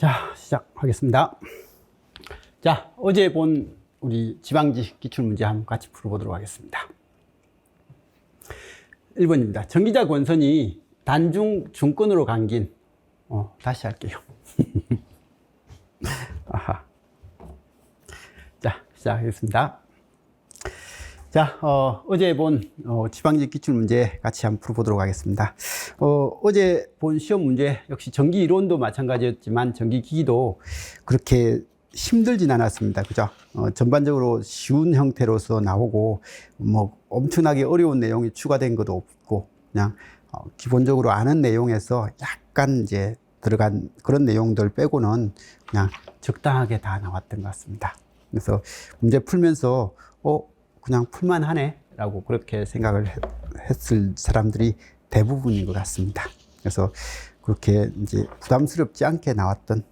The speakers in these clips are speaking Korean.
자, 시작하겠습니다. 자, 어제 본 우리 지방지 기출문제 한번 같이 풀어보도록 하겠습니다. 1번입니다. 전기자 권선이 단중 중권으로 감긴, 다시 할게요. 아하. 자, 시작하겠습니다. 자, 어제 본 지방지 기출문제 같이 한번 풀어보도록 하겠습니다. 어제 본 시험 문제 역시 전기 이론도 마찬가지였지만 전기 기기도 그렇게 힘들진 않았습니다. 그죠? 전반적으로 쉬운 형태로서 나오고 뭐 엄청나게 어려운 내용이 추가된 것도 없고 그냥 기본적으로 아는 내용에서 약간 이제 들어간 그런 내용들 빼고는 그냥 적당하게 다 나왔던 것 같습니다. 그래서 문제 풀면서 그냥 풀만하네 라고 그렇게 생각을 했을 사람들이 대부분인 것 같습니다. 그래서 그렇게 이제 부담스럽지 않게 나왔던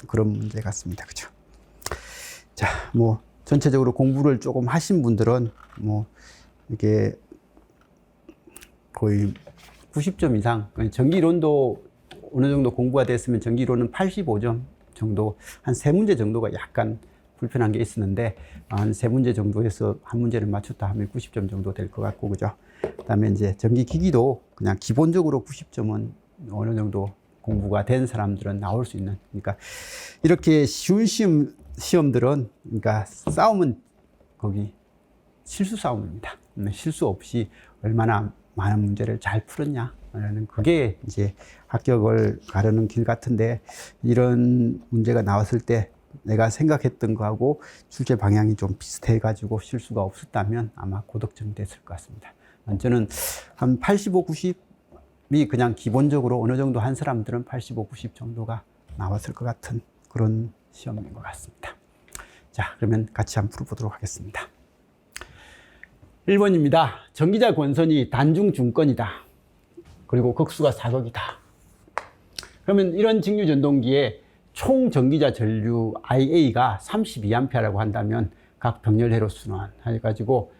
그런 문제 같습니다. 그죠? 자, 뭐 전체적으로 공부를 조금 하신 분들은 뭐 이게 거의 90점 이상, 전기 이론도 어느 정도 공부가 됐으면 전기 이론은 85점 정도, 한 3문제 정도가 약간 불편한 게 있었는데 한 3문제 정도에서 한 문제를 맞췄다 하면 90점 정도 될 것 같고, 그죠? 그다음에 이제 전기 기기도 그냥 기본적으로 90점은 어느 정도 공부가 된 사람들은 나올 수 있는, 그러니까 이렇게 쉬운 시험들은 그러니까 싸움은 거기 실수 싸움입니다. 실수 없이 얼마나 많은 문제를 잘 풀었냐라는 그게 이제 합격을 가르는 길 같은데, 이런 문제가 나왔을 때 내가 생각했던 거하고 출제 방향이 좀 비슷해가지고 실수가 없었다면 아마 고득점이 됐을 것 같습니다. 저는 한 85, 90이 그냥 기본적으로 어느 정도 한 사람들은 85, 90 정도가 나왔을 것 같은 그런 시험인 것 같습니다. 자, 그러면 같이 한번 풀어보도록 하겠습니다. 1번입니다. 전기자 권선이 단중 중권이다. 그리고 극수가 4극이다. 그러면 이런 직류 전동기에 총 전기자 전류 IA가 32A라고 한다면 각 병렬회로 순환 해가지고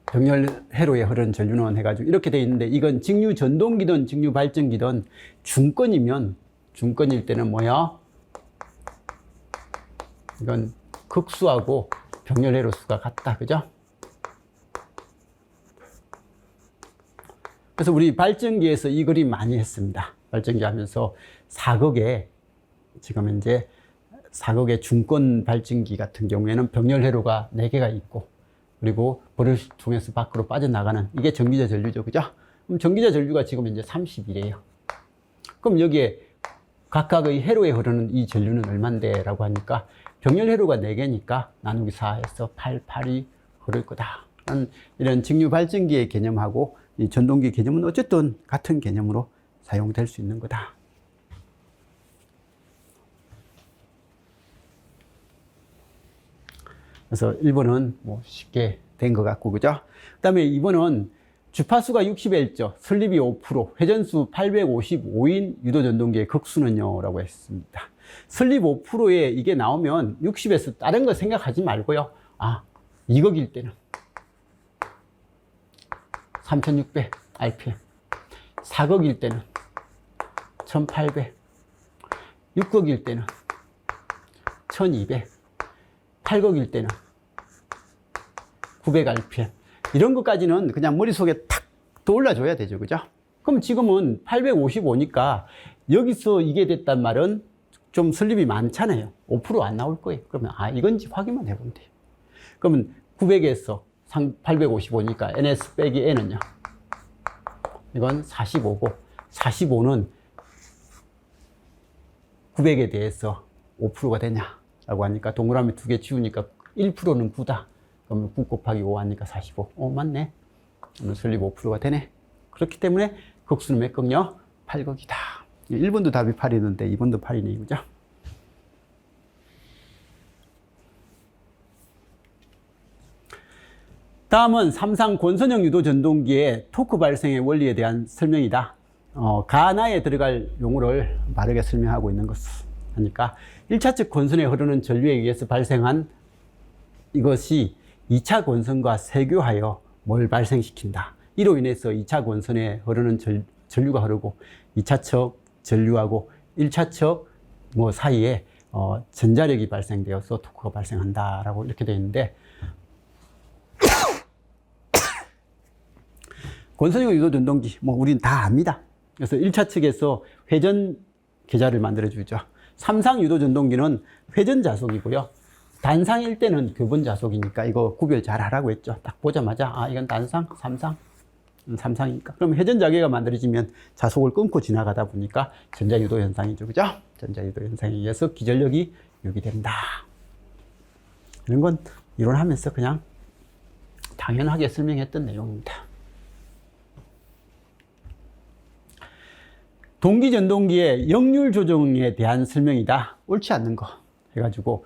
병렬회로에 흐르는 전류는 해가지고 이렇게 돼 있는데, 이건 직류 전동기든 직류 발전기든 중권이면, 중권일 때는 뭐야? 이건 극수하고 병렬회로 수가 같다. 그죠? 그래서 우리 발전기에서 이 그림 많이 했습니다. 발전기 하면서 4극에, 지금 현재 4극의 중권 발전기 같은 경우에는 병렬회로가 4개가 있고, 그리고 볼을 통해서 밖으로 빠져나가는 이게 전기자 전류죠. 그죠? 그럼 전기자 전류가 지금 현재 30이래요. 그럼 여기에 각각의 회로에 흐르는 이 전류는 얼만데? 라고 하니까 병렬회로가 4개니까 나누기 4해서 8, 8이 흐를 거다. 이런 직류 발전기의 개념하고 이 전동기 개념은 어쨌든 같은 개념으로 사용될 수 있는 거다. 그래서 1번은 뭐 쉽게 된 것 같고, 그죠? 그 다음에 2번은 주파수가 60Hz, 설립이 5%, 회전수 855인 유도전동기의 극수는요? 라고 했습니다. 설립 5%에 이게 나오면 60에서 다른 거 생각하지 말고요. 2극일 때는 3600 RPM, 4극일 때는 1800, 6극일 때는 1200, 8극일 때는 900 RPM. 이런 것까지는 그냥 머릿속에 탁 떠올라줘야 되죠. 그죠? 그럼 지금은 855니까 여기서 이게 됐단 말은 좀 설립이 많잖아요. 5% 안 나올 거예요. 그러면 이건지 확인만 해보면 돼요. 그러면 900에서 855니까 NS 빼기 N은요? 이건 45고, 45는 900에 대해서 5%가 되냐라고 하니까 동그라미 2개 치우니까 1%는 9다. 그러면 9 곱하기 5 하니까 45. 맞네. 오늘 설립 5%가 되네. 그렇기 때문에 극수는 몇 극요? 8극이다. 1번도 답이 8이는데 2번도 8이네. 그죠? 다음은 삼상 권선형 유도 전동기의 토크 발생의 원리에 대한 설명이다. 가나에 들어갈 용어를 바르게 설명하고 있는 것을 하니까 1차측 권선에 흐르는 전류에 의해서 발생한 이것이 2차 권선과 세교하여 뭘 발생시킨다. 이로 인해서 2차 권선에 흐르는 전류가 흐르고 2차측 전류하고 1차측 뭐 사이에 전자력이 발생되어서 토크가 발생한다라고 이렇게 되어 있는데, 권선형 유도 전동기 뭐 우린 다 압니다. 그래서 1차측에서 회전 계좌를 만들어 주죠. 삼상 유도 전동기는 회전 자속이고요. 단상일 때는 교본 자속이니까 이거 구별 잘 하라고 했죠. 딱 보자마자 이건 단상, 삼상, 삼상이니까. 그럼 회전 자계가 만들어지면 자속을 끊고 지나가다 보니까 전자유도 현상이죠. 그죠? 전자유도 현상에 의해서 기전력이 유기된다. 이런 건 이론하면서 그냥 당연하게 설명했던 내용입니다. 동기전동기의 역률 조정에 대한 설명이다. 옳지 않는 거 해가지고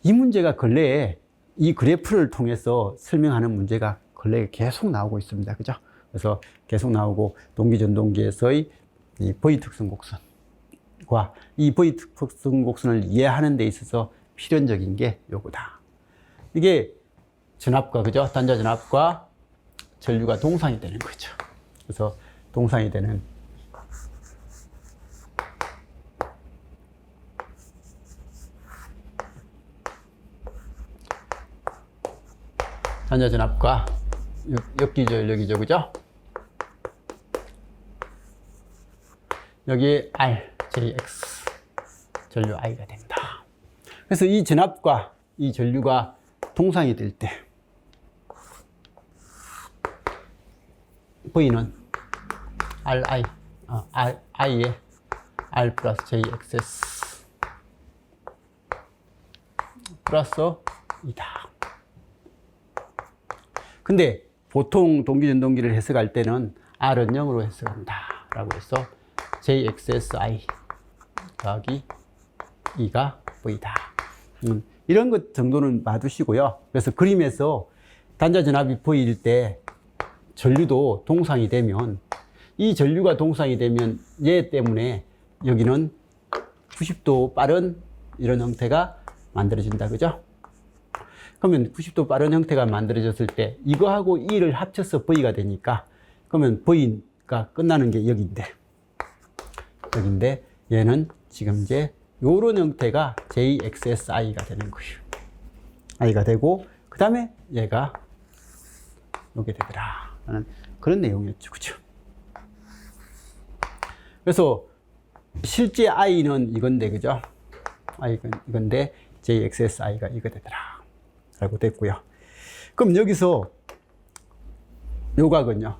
이 문제가 근래에 이 그래프를 통해서 설명하는 문제가 근래에 계속 나오고 있습니다. 그죠? 그래서 계속 나오고 동기전동기에서의 이 V 특성 곡선과 이 V 특성 곡선을 이해하는 데 있어서 필연적인 게 요거다. 이게 전압과 그죠? 단자 전압과 전류가 동상이 되는 거죠. 그래서 동상이 되는 단자 전압과 역기전력이죠. 그죠? 여기 R, JX 전류 I가 됩니다. 그래서 이 전압과 이 전류가 동상이 될 때 V는 RI, I에 R 플러스 JXS 플러스 2다. 근데 보통 동기전동기를 해석할 때는 R은 0으로 해석한다 라고 해서 JXSI 더하기 2가 V다. 이런 것 정도는 봐두시고요. 그래서 그림에서 단자 전압이 V일 때 전류도 동상이 되면, 이 전류가 동상이 되면 얘 때문에 여기는 90도 빠른 이런 형태가 만들어진다. 그죠? 그러면 90도 빠른 형태가 만들어졌을 때 이거하고 이를 합쳐서 V가 되니까, 그러면 V가 끝나는 게 여기인데 얘는 지금 이제 요런 형태가 JXSI가 되는 거예요. I가 되고 그 다음에 얘가 요게 되더라 라는 그런 내용이었죠. 그죠? 그래서 실제 I는 이건데, 그죠? I가 이건데 JXSI가 이거 되더라 라고 됐고요. 그럼 여기서 요 각은요,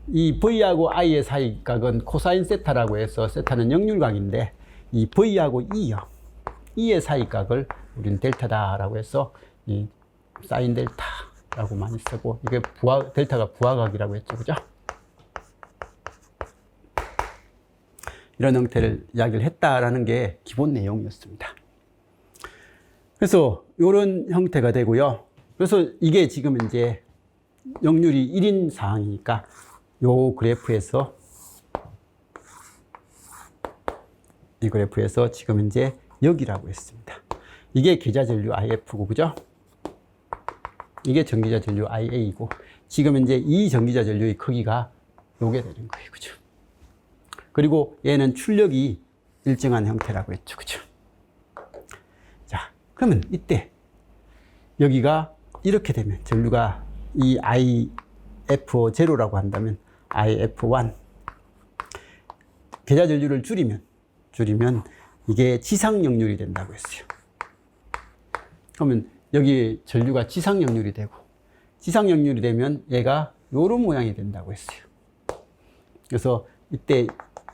이 V하고 I의 사이 각은 코사인 세타라고 해서, 세타는 역률각인데 이 V하고 E의 사이 각을 우리는 델타다라고 해서 이 사인 델타라고 많이 쓰고, 이게 델타가 부하각이라고 했죠. 그죠? 이런 형태를 이야기를 했다라는 게 기본 내용이었습니다. 그래서 이런 형태가 되고요. 그래서 이게 지금 이제 역률이 1인 상황이니까 요 그래프에서, 이 그래프에서 지금 이제 여기라고 했습니다. 이게 계좌 전류 IF고, 그죠? 이게 전기자 전류 IA이고, 지금 이제 이 전기자 전류의 크기가 요게 되는 거예요. 그죠? 그리고 얘는 출력이 일정한 형태라고 했죠. 그죠? 자, 그러면 이때 여기가 이렇게 되면, 전류가 이 IF0라고 한다면 IF1, 계좌 전류를 줄이면 이게 지상 역률이 된다고 했어요. 그러면 여기 전류가 지상 역률이 되고, 지상 역률이 되면 얘가 요런 모양이 된다고 했어요. 그래서 이때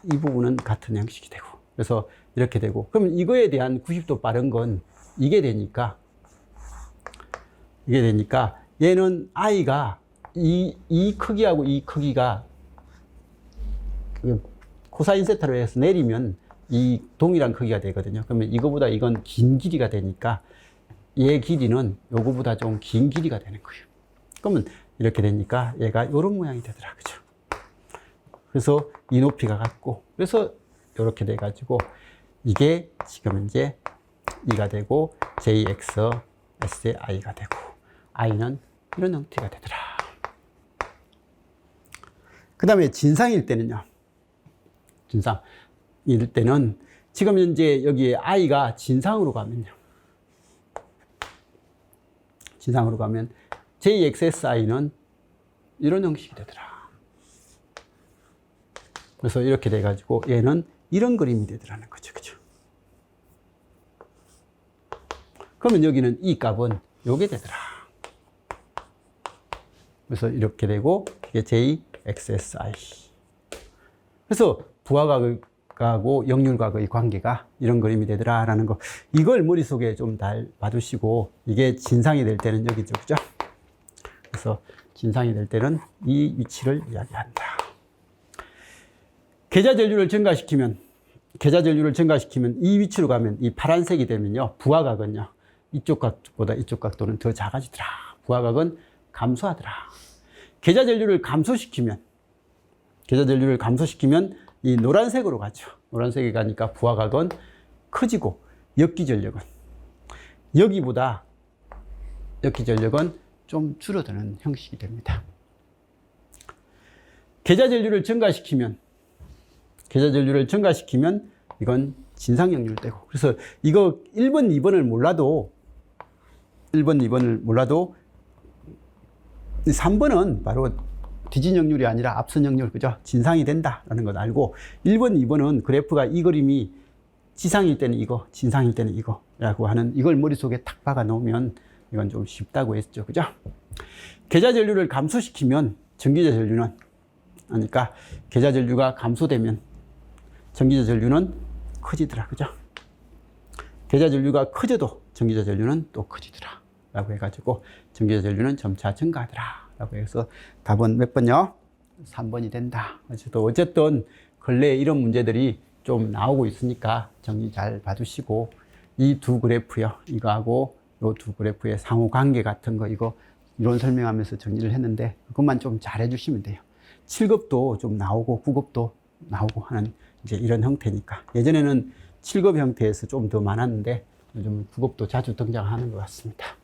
이 부분은 같은 형식이 되고, 그래서 이렇게 되고, 그러면 이거에 대한 90도 빠른 건 이게 되니까 얘는 I가 이 크기하고 이 크기가 코사인 세타로 해서 내리면 이 동일한 크기가 되거든요. 그러면 이거보다 이건 긴 길이가 되니까 얘 길이는 요거보다 좀 긴 길이가 되는 거예요. 그러면 이렇게 되니까 얘가 이런 모양이 되더라. 그죠? 그래서 이 높이가 같고, 그래서 이렇게 돼가지고 이게 지금 이제 2가 되고 JXS의 I가 되고, I는 이런 형태가 되더라. 그 다음에 진상일 때는요, 진상. 일 때는 지금 현재 여기에 i가 진상으로 가면요. 진상으로 가면 JXSI는 이런 형식이 되더라. 그래서 이렇게 돼가지고 얘는 이런 그림이 되더라는 거죠. 그죠? 그러면 여기는 이 값은 요게 되더라. 그래서 이렇게 되고 이게 JXSI. 그래서 부하각하고 역률각의 관계가 이런 그림이 되더라라는 거. 이걸 머릿속에 좀 잘 봐두시고 이게 진상이 될 때는 여기죠. 그죠? 그래서 진상이 될 때는 이 위치를 이야기한다. 계좌전류를 증가시키면 이 위치로 가면 이 파란색이 되면요. 부하각은요. 이쪽 각보다 이쪽 각도는 더 작아지더라. 부하각은 감소하더라. 계좌전류를 감소시키면 이 노란색으로 가죠. 노란색이 가니까 부하각은 커지고 역기전력은 좀 줄어드는 형식이 됩니다. 계좌전류를 증가시키면 이건 진상역률되고, 그래서 이거 1번, 2번을 몰라도 3번은 바로 뒤진역률이 아니라 앞선역률, 그죠? 진상이 된다라는 걸 알고, 1번, 2번은 그래프가 이 그림이 지상일 때는 이거, 진상일 때는 이거라고 하는 이걸 머릿속에 탁 박아 놓으면 이건 좀 쉽다고 했죠. 그죠? 계좌전류를 감소시키면 전기자 전류는, 그러니까 계좌전류가 감소되면 전기자 전류는 커지더라. 그죠? 계좌전류가 커져도 전기자 전류는 또 커지더라. 라고 해가지고 전기자 전류는 점차 증가하더라. 라고 해서 답은 몇 번요? 3번이 된다. 어쨌든 근래에 이런 문제들이 좀 나오고 있으니까 정리 잘 봐주시고, 이 두 그래프요. 이거하고 이 두 그래프의 상호 관계 같은 거, 이거 이론 설명하면서 정리를 했는데 그것만 좀 잘 해주시면 돼요. 7급도 좀 나오고 9급도 나오고 하는 이제 이런 형태니까. 예전에는 7급 형태에서 좀 더 많았는데 요즘 9급도 자주 등장하는 것 같습니다.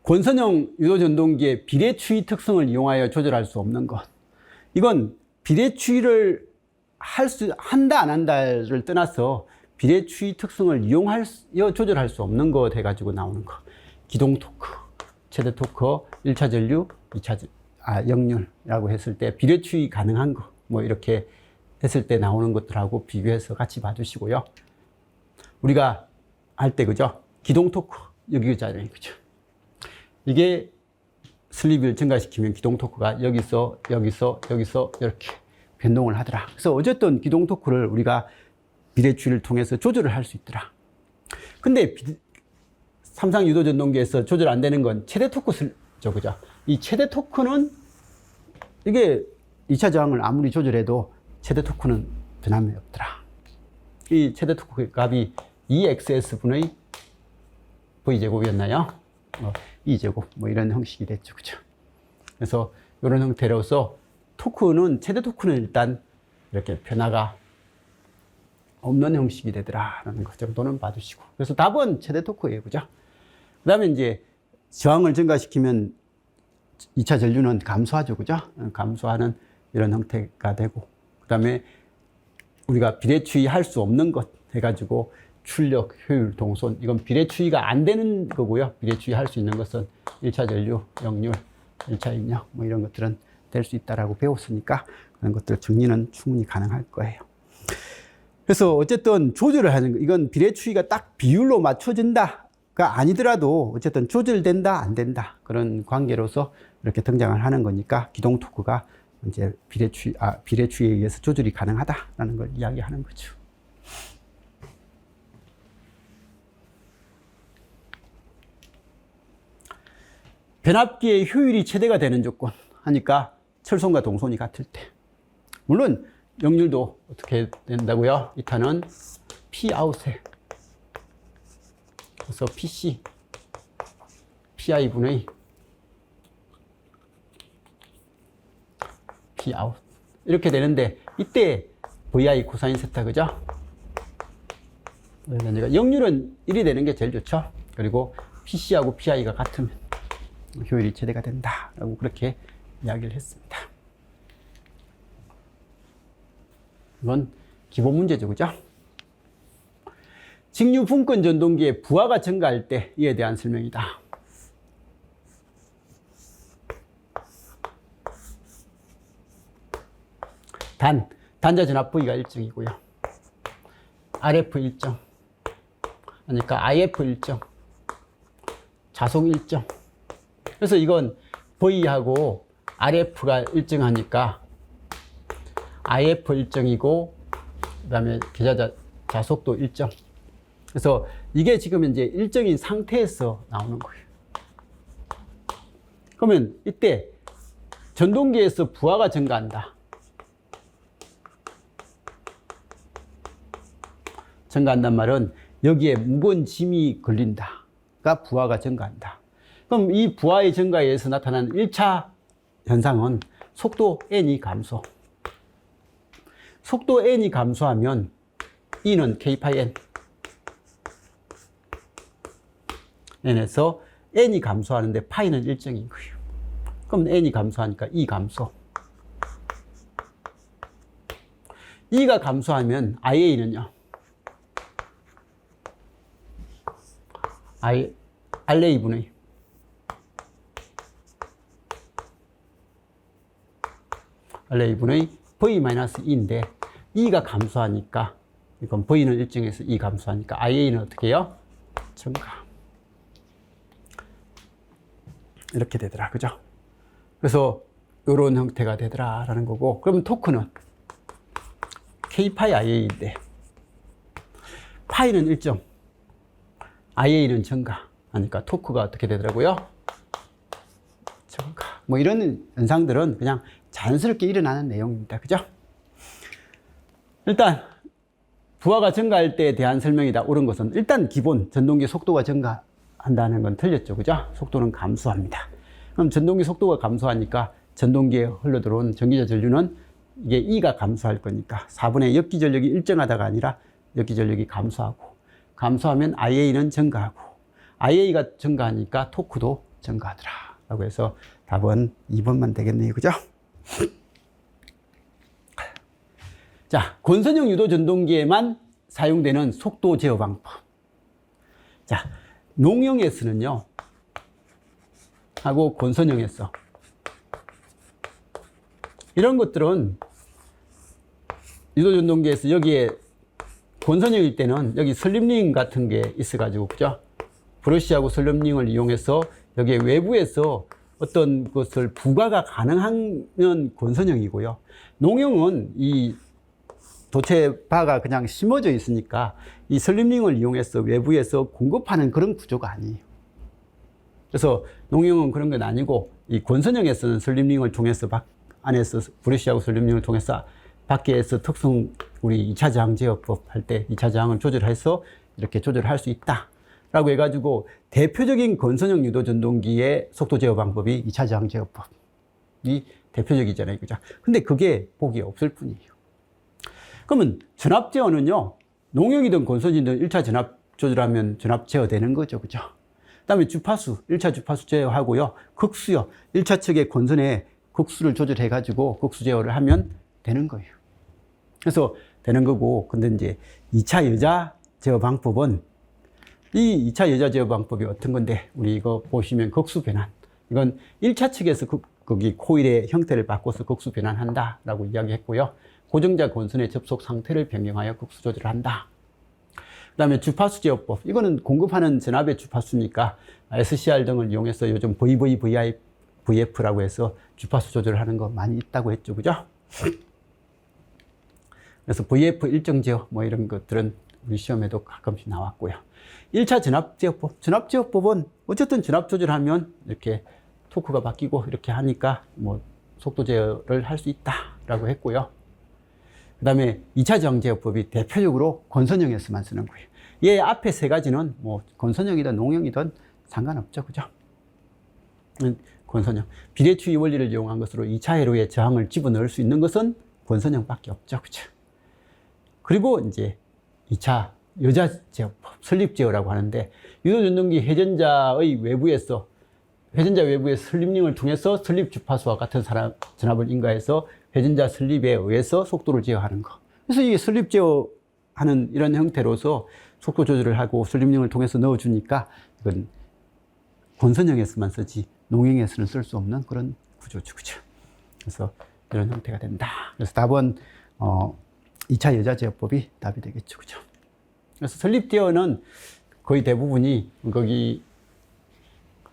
권선형 유도전동기의 비례추이 특성을 이용하여 조절할 수 없는 것. 이건 비례추이를 한다 안 한다를 떠나서 비례추이 특성을 이용하여 조절할 수 없는 것 해가지고 나오는 거. 기동 토크, 최대 토크, 1차 전류, 역률이라고 했을 때 비례추이 가능한 거, 뭐 이렇게 했을 때 나오는 것들하고 비교해서 같이 봐주시고요. 우리가 할 때, 그죠? 기동 토크, 여기잖아요. 그죠? 이게 슬립을 증가시키면 기동 토크가 여기서 이렇게 변동을 하더라. 그래서 어쨌든 기동 토크를 우리가 비례추이를 통해서 조절을 할 수 있더라. 근데 삼상 유도 전동기에서 조절 안 되는 건 최대 토크죠. 그죠? 이 최대 토크는 이게 2차 저항을 아무리 조절해도 최대 토크는 변함이 없더라. 이 최대 토크 값이 2xs분의 v제곱이었나요? 2제곱 뭐 이런 형식이 됐죠. 그죠? 그래서 이런 형태로서 최대 토크는 일단 이렇게 변화가 없는 형식이 되더라라는 것 정도는 봐주시고, 그래서 답은 최대 토크예요. 그죠? 그 다음에 이제 저항을 증가시키면 2차 전류는 감소하죠. 그죠? 감소하는 이런 형태가 되고, 그 다음에 우리가 비례추이 할 수 없는 것 해가지고 출력, 효율, 동선, 이건 비례추이가 안 되는 거고요. 비례추이 할 수 있는 것은 1차 전류, 역률, 1차 입력, 뭐 이런 것들은 될 수 있다라고 배웠으니까 그런 것들 정리는 충분히 가능할 거예요. 그래서 어쨌든 조절을 하는 거, 이건 비례추이가 딱 비율로 맞춰진다가 아니더라도 어쨌든 조절된다, 안 된다. 그런 관계로서 이렇게 등장을 하는 거니까 기동 토크가 이제 비례추이에 의해서 조절이 가능하다라는 걸 이야기하는 거죠. 변압기의 효율이 최대가 되는 조건 하니까 철선과 동선이 같을 때, 물론 역률도 어떻게 된다고요? 이탄은 Pout에, 그래서 PC PI분의 Pout 이렇게 되는데, 이때 VI 코사인 세타, 그죠? 역률은 1이 되는 게 제일 좋죠. 그리고 PC하고 PI가 같으면 효율이 최대가 된다라고 그렇게 이야기를 했습니다. 이건 기본 문제죠, 그죠? 직류 분권 전동기의 부하가 증가할 때 이에 대한 설명이다. 단자 전압 부위가 일정이고요. RF 일정, 그러니까 IF 일정, 자속 일정. 그래서 이건 V하고 RF가 일정하니까 IF 일정이고, 그 다음에 계좌 자속도 일정. 그래서 이게 지금 이제 일정인 상태에서 나오는 거예요. 그러면 이때 전동기에서 부하가 증가한다. 증가한단 말은 여기에 무거운 짐이 걸린다가 부하가 증가한다. 그럼 이 부하의 증가에 의해서 나타나는 1차 현상은 속도 n이 감소. 속도 n이 감소하면 E는 K 파이 N. n에서 n이 감소하는데 파이는 일정인 거예요. 그럼 n이 감소하니까 E 감소. E가 감소하면 IA는요. RA분의 V-E인데 E가 감소하니까, 이건 V는 일정해서 E 감소하니까 IA는 어떻게 해요? 증가. 이렇게 되더라, 그죠? 그래서 이런 형태가 되더라라는 거고, 그러면 토크는 K 파이 IA인데 파이는 일정, IA는 증가 하니까 토크가 어떻게 되더라고요? 증가. 뭐 이런 현상들은 그냥 자연스럽게 일어나는 내용입니다. 그죠? 일단 부하가 증가할 때에 대한 설명이다. 옳은 것은 일단 기본 전동기 속도가 증가한다는 건 틀렸죠. 그죠? 속도는 감소합니다. 그럼 전동기 속도가 감소하니까 전동기에 흘러들어온 전기자 전류는 이게 E가 감소할 거니까 4분의 역기 전력이 일정하다가 아니라 역기 전력이 감소하면 IA는 증가하고, IA가 증가하니까 토크도 증가하더라 라고 해서 답은 2번만 되겠네요. 그죠? 자, 권선형 유도 전동기에만 사용되는 속도 제어 방법. 자, 농형에서는요, 하고 권선형에서 이런 것들은 유도 전동기에서 여기에 권선형일 때는 여기 슬립링 같은 게 있어가지고, 그죠? 브러쉬하고 슬립링을 이용해서 여기 외부에서 어떤 것을 부과가 가능하면 권선형이고요. 농형은 이 도체바가 그냥 심어져 있으니까 이 슬립링을 이용해서 외부에서 공급하는 그런 구조가 아니에요. 그래서 농형은 그런 건 아니고, 이 권선형에서는 슬립링을 통해서 안에서 브러쉬하고 슬립링을 통해서 밖에서 특성 우리 2차 저항 제어법 할 때 2차 저항을 조절해서 이렇게 조절할 수 있다 라고 해가지고, 대표적인 권선형 유도 전동기의 속도 제어 방법이 2차 저항 제어법이 대표적이잖아요. 그죠? 근데 그게 보기에 없을 뿐이에요. 그러면 전압 제어는요, 농형이든 권선이든 1차 전압 조절하면 전압 제어되는 거죠. 그죠? 그 다음에 주파수, 1차 주파수 제어하고요. 극수요. 1차 측의 권선에 극수를 조절해가지고 극수 제어를 하면 되는 거예요. 그래서 되는 거고, 근데 이제 2차 여자 제어 방법은, 이 2차 여자 제어 방법이 어떤 건데, 우리 이거 보시면 극수 변환. 이건 1차 측에서 거기 코일의 형태를 바꿔서 극수 변환한다 라고 이야기했고요. 고정자 권선의 접속 상태를 변경하여 극수 조절을 한다. 그 다음에 주파수 제어법. 이거는 공급하는 전압의 주파수니까 SCR 등을 이용해서 요즘 VF라고 해서 주파수 조절을 하는 거 많이 있다고 했죠. 그죠? 그래서 VF 일정 제어 뭐 이런 것들은 우리 시험에도 가끔씩 나왔고요. 1차 전압 제어법. 전압 제어법은 어쨌든 전압 조절하면 이렇게 토크가 바뀌고 이렇게 하니까 뭐 속도 제어를 할 수 있다라고 했고요. 그 다음에 2차 저항 제어법이 대표적으로 권선형에서만 쓰는 거예요. 얘 앞에 세 가지는 뭐 권선형이든 농형이든 상관없죠. 그죠? 권선형. 비례추이 원리를 이용한 것으로 2차 회로에 저항을 집어넣을 수 있는 것은 권선형밖에 없죠. 그죠? 그리고 이제 2차 여자 제어법, 설립 제어라고 하는데, 유도 전동기 회전자의 외부에서 설립링을 통해서 설립 주파수와 같은 전압을 인가해서 회전자 설립에 의해서 속도를 제어하는 거. 그래서 이게 설립 제어하는 이런 형태로서 속도 조절을 하고 설립링을 통해서 넣어주니까 이건 권선형에서만 쓰지 농형에서는 쓸 수 없는 그런 구조죠. 그죠? 그래서 이런 형태가 된다. 그래서 답은 2차 여자 제어법이 답이 되겠죠. 그죠? 그래서 설립 제어는 거의 대부분이 거기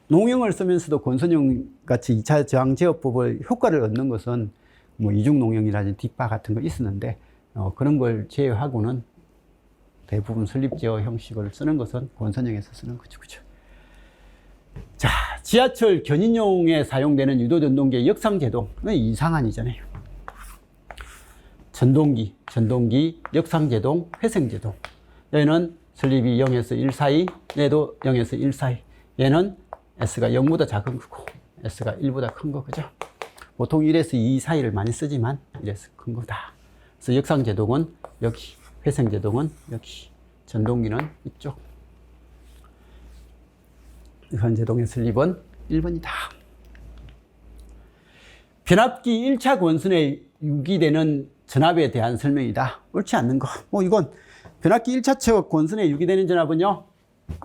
농형을 쓰면서도 권선형 같이 2차 저항 제어법을 효과를 얻는 것은 뭐 이중 농형이라든지 뒷바 같은 거 있었는데 그런 걸 제외하고는 대부분 설립 제어 형식을 쓰는 것은 권선형에서 쓰는 거죠. 그죠? 자, 지하철 견인용에 사용되는 유도 전동기의 역상 제동은 이상한이잖아요. 전동기, 역상 제동, 회생 제동. 얘는 설립이 0에서 1 사이, 얘도 0에서 1 사이. 얘는 S가 0보다 작은 거고, S가 1보다 큰 거, 그죠? 보통 1에서 2 사이를 많이 쓰지만 1에서 큰 거다. 그래서 역상 제동은 여기, 회생 제동은 여기, 전동기는 이쪽. 역상 제동의 설립은 1번이다. 변압기 1차 권선에 유기되는 전압에 대한 설명이다. 옳지 않는 거. 이건 변압기 1차 측 권선에 유기되는 전압은요,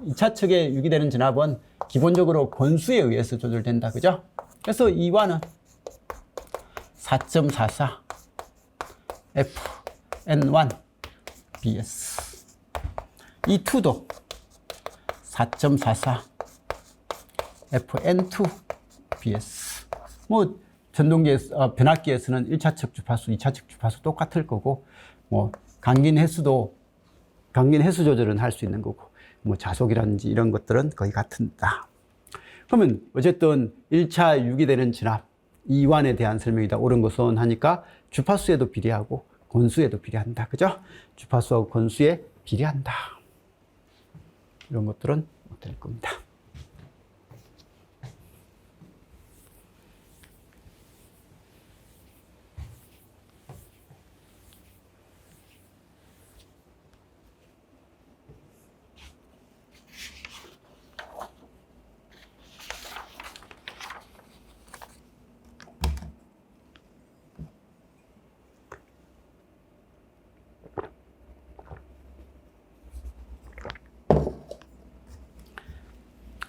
2차 측에 유기되는 전압은 기본적으로 권수에 의해서 조절된다. 그죠? 그래서 2와는 4.44 FN1 BS. 이 2도 4.44 FN2 BS. 전동기에서, 변압기에서는 1차 측 주파수, 2차 측 주파수 똑같을 거고, 강긴 횟수 조절은 할 수 있는 거고, 자속이라든지 이런 것들은 거의 같다. 그러면 어쨌든 1차 유기되는 전압, 이완에 대한 설명이다. 옳은 것은 하니까 주파수에도 비례하고 권수에도 비례한다. 그죠? 주파수하고 권수에 비례한다. 이런 것들은 못 될 겁니다.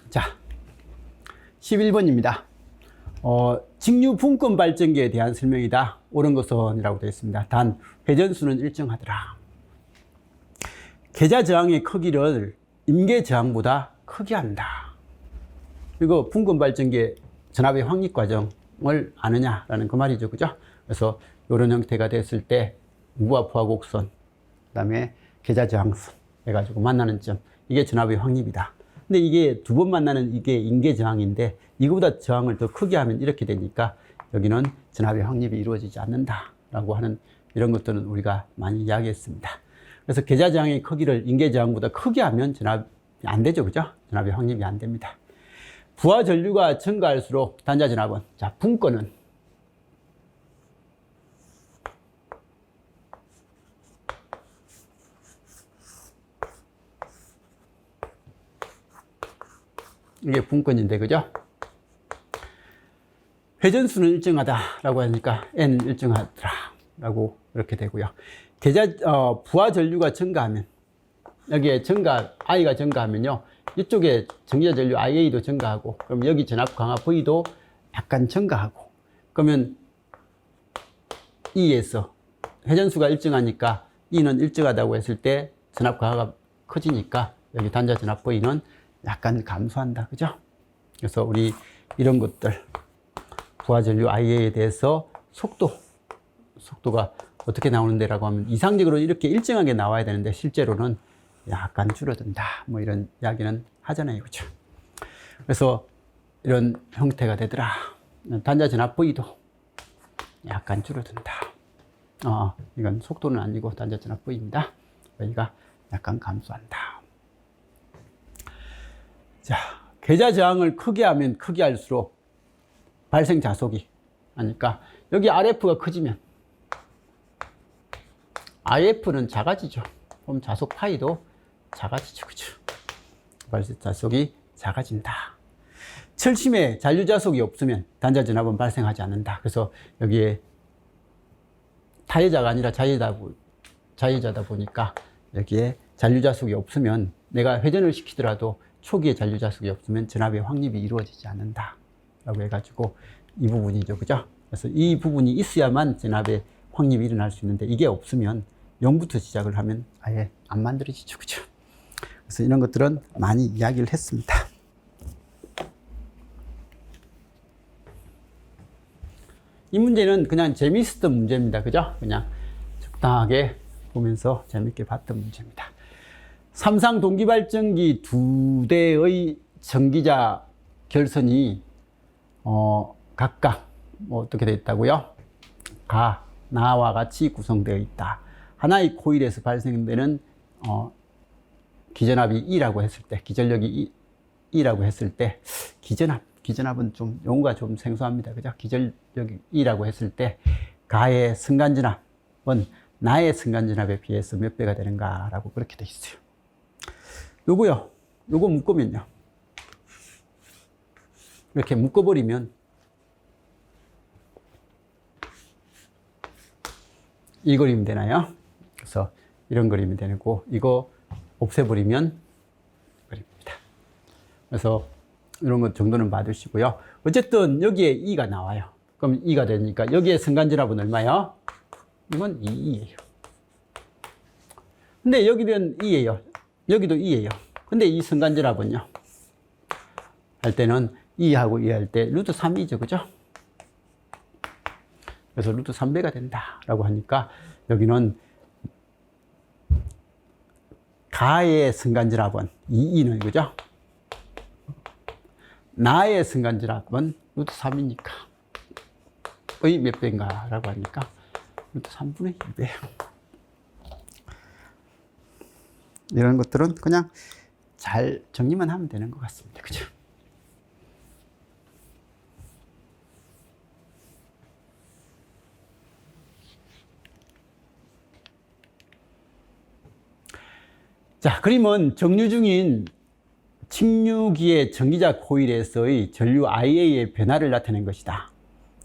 자, 11번입니다. 직류 분권 발전기에 대한 설명이다. 옳은 것은이라고 되어 있습니다. 단, 회전수는 일정하더라. 계좌 저항의 크기를 임계 저항보다 크게 한다. 그리고 분권 발전기의 전압의 확립 과정을 아느냐라는 그 말이죠. 그죠? 그래서 이런 형태가 됐을 때, 무와 부하 곡선, 그 다음에 계좌 저항선 해가지고 만나는 점, 이게 전압의 확립이다. 근데 이게 두 번 만나는 이게 임계 저항인데 이거보다 저항을 더 크게 하면 이렇게 되니까 여기는 전압의 확립이 이루어지지 않는다라고 하는 이런 것들은 우리가 많이 이야기했습니다. 그래서 계좌 저항의 크기를 임계 저항보다 크게 하면 전압이 안 되죠. 그죠? 전압의 확립이 안 됩니다. 부하 전류가 증가할수록 단자 전압은, 자, 분권은 이게 분권인데, 그죠? 회전수는 일정하다라고 하니까 N 일정하더라라고 이렇게 되고요. 부하 전류가 증가하면, 여기에 I가 증가하면요, 이쪽에 전기자 전류 IA도 증가하고, 그럼 여기 전압 강화 V도 약간 증가하고, 그러면 E에서 회전수가 일정하니까 E는 일정하다고 했을 때 전압 강화가 커지니까 여기 단자 전압 V는 약간 감소한다. 그죠? 그래서 우리 이런 것들, 부하 전류 IA에 대해서 속도가 어떻게 나오는데라고 하면 이상적으로 이렇게 일정하게 나와야 되는데 실제로는 약간 줄어든다. 이런 이야기는 하잖아요. 그죠? 그래서 이런 형태가 되더라. 단자 전압 V도 약간 줄어든다. 이건 속도는 아니고 단자 전압 V입니다. 여기가 약간 감소한다. 자, 계좌 저항을 크게 하면 크게 할수록 발생 자속이 하니까 여기 RF가 커지면 IF는 작아지죠. 그럼 자속 파이도 작아지죠. 그죠? 자속이 작아진다. 철심에 잔류자속이 없으면 단자전압은 발생하지 않는다. 그래서 여기에 타회자가 아니라 자회자다 보니까 여기에 잔류자속이 없으면 내가 회전을 시키더라도 초기에 잔류자속이 없으면 전압의 확립이 이루어지지 않는다 라고 해가지고 이 부분이죠. 그죠? 그래서 이 부분이 있어야만 전압의 확립이 일어날 수 있는데 이게 없으면 0부터 시작을 하면 아예 안 만들어지죠. 그죠? 그래서 이런 것들은 많이 이야기를 했습니다. 이 문제는 그냥 재미있었던 문제입니다. 그죠? 그냥 적당하게 보면서 재밌게 봤던 문제입니다. 삼상 동기발전기 2대의 전기자 결선이 각각 어떻게 되어 있다고요? 나와 같이 구성되어 있다. 하나의 코일에서 발생되는 기전압이 E라고 했을 때, 기전력이 E라고 했을 때, 기전압은 좀 용어가 좀 생소합니다. 그죠? 기전력이 E라고 했을 때 가의 순간전압은 나의 순간전압에 비해서 몇 배가 되는가라고 그렇게 돼 있어요. 요거 묶으면요. 이렇게 묶어버리면 이 그림이 되나요? 그래서 이런 그림이 되고 이거 없애버리면 그림입니다. 그래서 이런 것 정도는 봐두시고요. 어쨌든 여기에 E가 나와요. 그럼 E가 되니까 여기에 순간전압은 얼마요? 이건 2E예요. 근데 여기는 E예요. 여기도 E예요. 근데 이 순간전압은요? 할 때는 E하고 E 할 때 루트 3E죠. 그죠? 그래서 루트 3배가 된다라고 하니까 여기는 가의 순간전압은 2E는 그죠? 나의 순간전압은 루트 3이니까 의 몇 배인가 라고 하니까 루트 3분의 2배. 이런 것들은 그냥 잘 정리만 하면 되는 것 같습니다. 그죠? 자, 그림은 정류 중인 직류기의 전기자 코일에서의 전류 IA의 변화를 나타낸 것이다.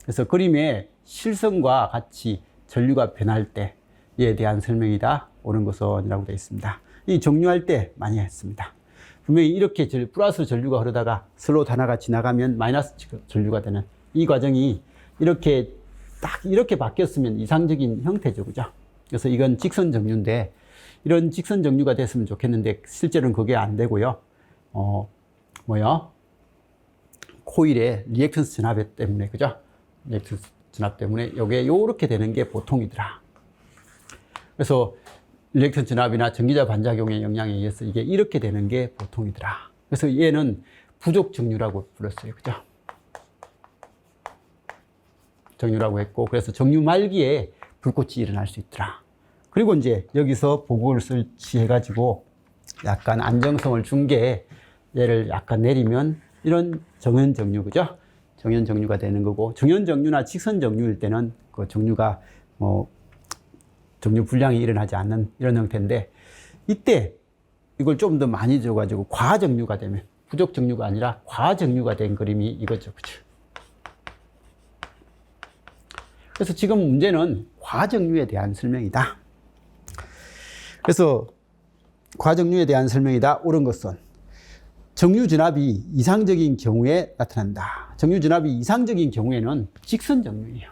그래서 그림의 실선과 같이 전류가 변할 때에 대한 설명이다. 옳은 것은이라고 되어 있습니다. 이 정류할 때 많이 했습니다. 분명히 이렇게 플러스 전류가 흐르다가 슬롯 하나가 지나가면 마이너스 전류가 되는 이 과정이 이렇게 딱 이렇게 바뀌었으면 이상적인 형태죠. 그죠? 그래서 이건 직선 정류인데 이런 직선 정류가 됐으면 좋겠는데 실제로는 그게 안 되고요. 코일의 리액턴스 전압 때문에, 그죠? 리액턴스 전압 때문에 이게 요렇게 되는 게 보통이더라. 그래서 리액턴스 전압이나 전기자 반작용의 영향에 의해서 이게 이렇게 되는 게 보통이더라. 그래서 얘는 부족 정류라고 불렀어요. 그죠? 정류라고 했고, 그래서 정류 말기에 불꽃이 일어날 수 있더라. 그리고 이제 여기서 보고를 설치해가지고 약간 안정성을 준 게 얘를 약간 내리면 이런 정연 정류, 그죠? 정연 정류가 되는 거고, 정연 정류나 직선 정류일 때는 그 정류가 정류 불량이 일어나지 않는 이런 형태인데, 이때 이걸 좀 더 많이 줘가지고 과정류가 되면 부족 정류가 아니라 과정류가 된 그림이 이거죠. 그죠? 그래서 지금 문제는 과정류에 대한 설명이다. 그래서 과정류에 대한 설명이다. 옳은 것은 정류 전압이 이상적인 경우에 나타난다. 정류 전압이 이상적인 경우에는 직선 정류예요.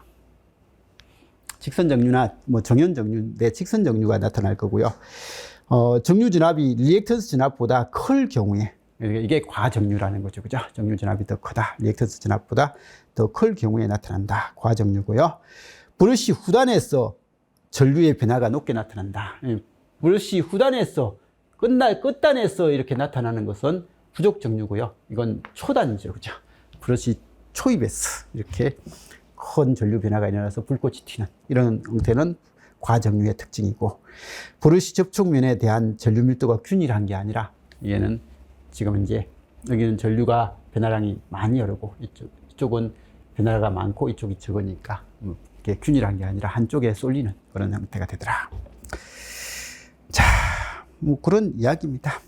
직선 정류나 정연 정류인데 직선 정류가 나타날 거고요. 정류 전압이 리액턴스 전압보다 클 경우에, 이게 과정류라는 거죠. 그죠? 정류 전압이 더 크다. 리액턴스 전압보다 더 클 경우에 나타난다. 과정류고요. 브러쉬 후단에서 전류의 변화가 높게 나타난다. 브러쉬 후단에서 끝단에서 이렇게 나타나는 것은 부족 정류고요. 이건 초단이죠. 그죠? 브러쉬 초입에서 이렇게 큰 전류 변화가 일어나서 불꽃이 튀는 이런 형태는 과정류의 특징이고, 브러쉬 접촉면에 대한 전류 밀도가 균일한 게 아니라 얘는 지금 이제 여기는 전류가 변화량이 많이 흐르고 이쪽은 변화가 많고 이쪽이 적으니까 이게 균일한 게 아니라 한쪽에 쏠리는 그런 형태가 되더라. 자, 뭐 그런 이야기입니다.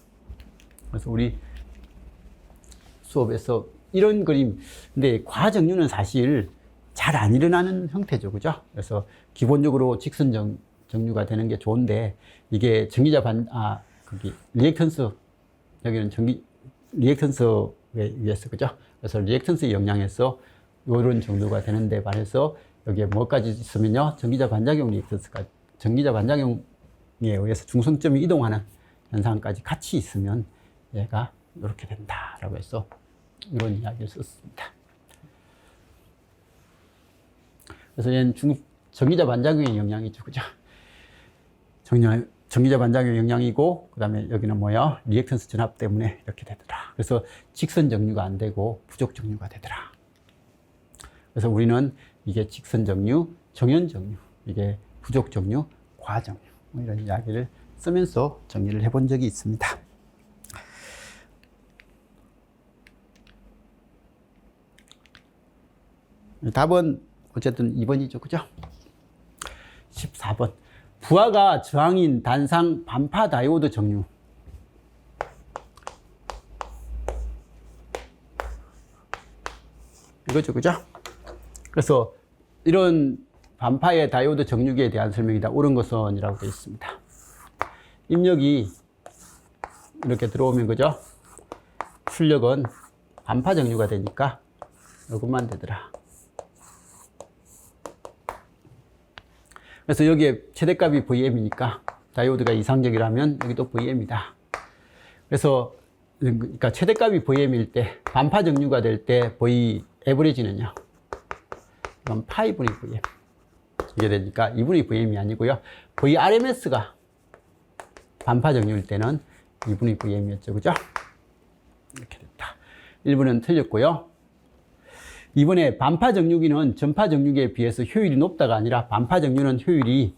그래서 우리 수업에서 이런 그림, 근데 과정류는 사실 잘 안 일어나는 형태죠. 그죠? 그래서 기본적으로 직선 정류가 되는 게 좋은데, 이게 거기, 리액턴스, 여기는 리액턴스에 의해서, 그죠? 그래서 리액턴스의 영향에서 이런 정도가 되는데 반해서 여기에 뭐까지 있으면요, 전기자 반작용 리액턴스가, 전기자 반작용에 의해서 중성점이 이동하는 현상까지 같이 있으면 얘가 이렇게 된다라고 해서 이런 이야기를 썼습니다. 그래서 얘는 전기자 반작용의 영향이죠. 그죠? 전기자 반작용 영향이고, 그 다음에 여기는 뭐야? 리액턴스 전압 때문에 이렇게 되더라. 그래서 직선 정류가 안 되고 부족 정류가 되더라. 그래서 우리는 이게 직선 정류, 정연 정류, 이게 부족 정류, 과정류, 뭐 이런 이야기를 쓰면서 정리를 해본 적이 있습니다. 답은 어쨌든 2번이죠. 그죠? 14번. 부하가 저항인 단상 반파 다이오드 정류. 이거죠. 그죠? 그래서 이런 반파의 다이오드 정류기에 대한 설명이다. 옳은 것은이라고 되어 있습니다. 입력이 이렇게 들어오면, 그죠? 출력은 반파 정류가 되니까 이것만 되더라. 그래서 여기에 최대값이 VM이니까 다이오드가 이상적이라면 여기도 VM이다. 그래서 그러니까 최대값이 VM일 때, 반파 정류가 될 때 V 에버리지는요, 이건 파이분의 VM 이게 되니까 2분의 VM이 아니고요, VRMS가 반파 정류일 때는 2분의 VM이었죠. 그죠? 이렇게 됐다. 1번은 틀렸고요. 이번에 반파 정류기는 전파 정류기에 비해서 효율이 높다가 아니라, 반파 정류는 효율이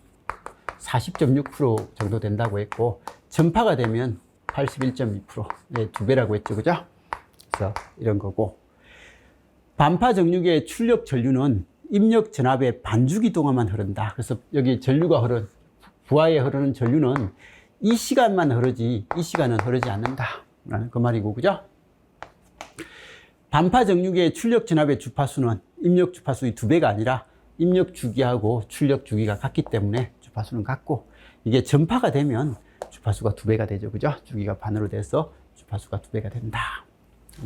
40.6% 정도 된다고 했고, 전파가 되면 81.2%의 2배라고 했죠. 그죠? 그래서 이런 거고, 반파 정류기의 출력 전류는 입력 전압의 반주기 동안만 흐른다. 그래서 여기 부하에 흐르는 전류는 이 시간만 흐르지, 이 시간은 흐르지 않는다 라는 그 말이고, 그죠? 반파 정류기의 출력 전압의 주파수는 입력 주파수의 2배가 아니라 입력 주기하고 출력 주기가 같기 때문에 주파수는 같고, 이게 전파가 되면 주파수가 2배가 되죠. 그죠? 주기가 반으로 돼서 주파수가 2배가 된다.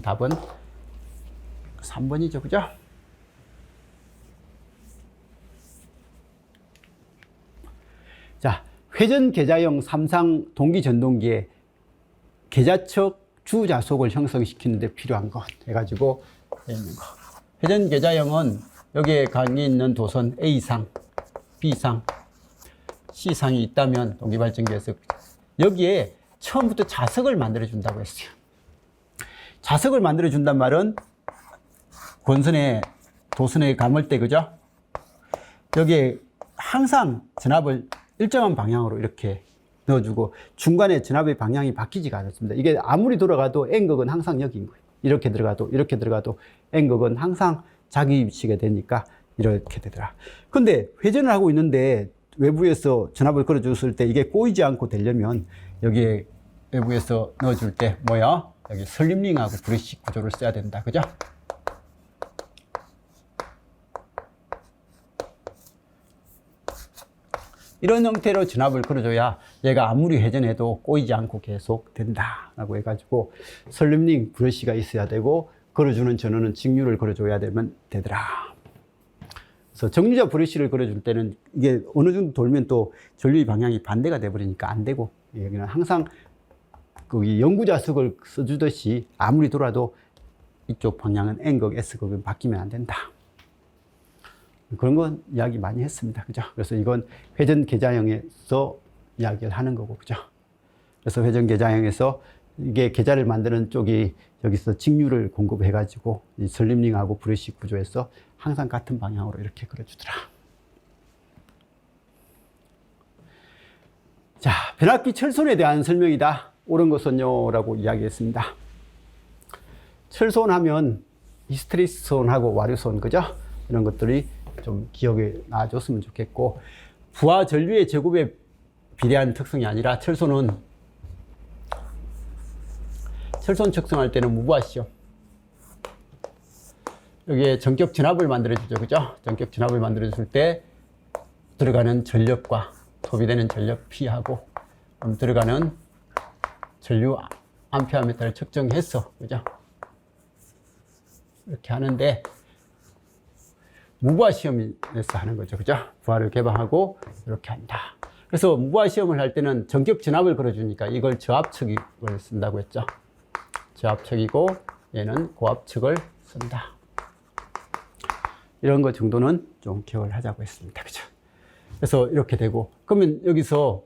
답은 3번이죠. 그죠? 자, 회전 계좌형 3상 동기 전동기의 계좌측 주자속을 형성시키는데 필요한 것 해가지고 있는 거. 회전 계좌형은 여기에 강에 있는 도선 A상, B상, C상이 있다면 동기발전기에서 여기에 처음부터 자석을 만들어 준다고 했어요. 자석을 만들어 준단 말은 권선에 도선에 감을 때, 그죠? 여기에 항상 전압을 일정한 방향으로 이렇게 넣어주고, 중간에 전압의 방향이 바뀌지가 않습니다. 이게 아무리 돌아가도 N극은 항상 여기인 거예요. 이렇게 들어가도 N극은 항상 자기 위치가 되니까 이렇게 되더라. 근데 회전을 하고 있는데 외부에서 전압을 걸어줬을 때 이게 꼬이지 않고 되려면 여기에 외부에서 넣어줄 때 뭐야? 여기 슬림링하고 브러쉬 구조를 써야 된다. 그죠? 이런 형태로 전압을 걸어줘야 얘가 아무리 회전해도 꼬이지 않고 계속 된다 라고 해가지고 슬림링 브러쉬가 있어야 되고, 걸어주는 전원은 직류를 걸어줘야 되더라. 그래서 정류자 브러쉬를 걸어줄 때는 이게 어느 정도 돌면 또 전류의 방향이 반대가 돼버리니까 안 되고, 여기는 항상 그 영구자석을 써주듯이 아무리 돌아도 이쪽 방향은 N극, S극은 바뀌면 안 된다. 그런 건 이야기 많이 했습니다. 그죠? 그래서 이건 회전 계좌형에서 이야기를 하는 거고, 그죠? 그래서 회전 계좌형에서 이게 계좌를 만드는 쪽이 여기서 직류를 공급해가지고 이 슬림링하고 브러쉬 구조에서 항상 같은 방향으로 이렇게 그려주더라. 자, 변압기 철손에 대한 설명이다. 옳은 것은요? 라고 이야기했습니다. 철손하면 히스테리스손하고 와류손, 그죠? 이런 것들이 좀 기억에 나와줬으면 좋겠고, 부하 전류의 제곱에 비례한 특성이 아니라 철손은 철손 측정할 때는 무부하 시험. 여기에 전격 진압을 만들어주죠. 그죠? 전격 진압을 만들어줄 때 들어가는 전력과 소비되는 전력 P하고 들어가는 전류 암페어미터를 측정해서, 그죠? 이렇게 하는데, 무부하 시험에서 하는 거죠. 그죠? 부하를 개방하고 이렇게 한다. 그래서 무부하 시험을 할 때는 전격 진압을 걸어주니까 이걸 저압측을 쓴다고 했죠. 저압측이고 얘는 고압측을 쓴다. 이런 거 정도는 좀 기억을 하자고 했습니다. 그죠? 그래서 이렇게 되고, 그러면 여기서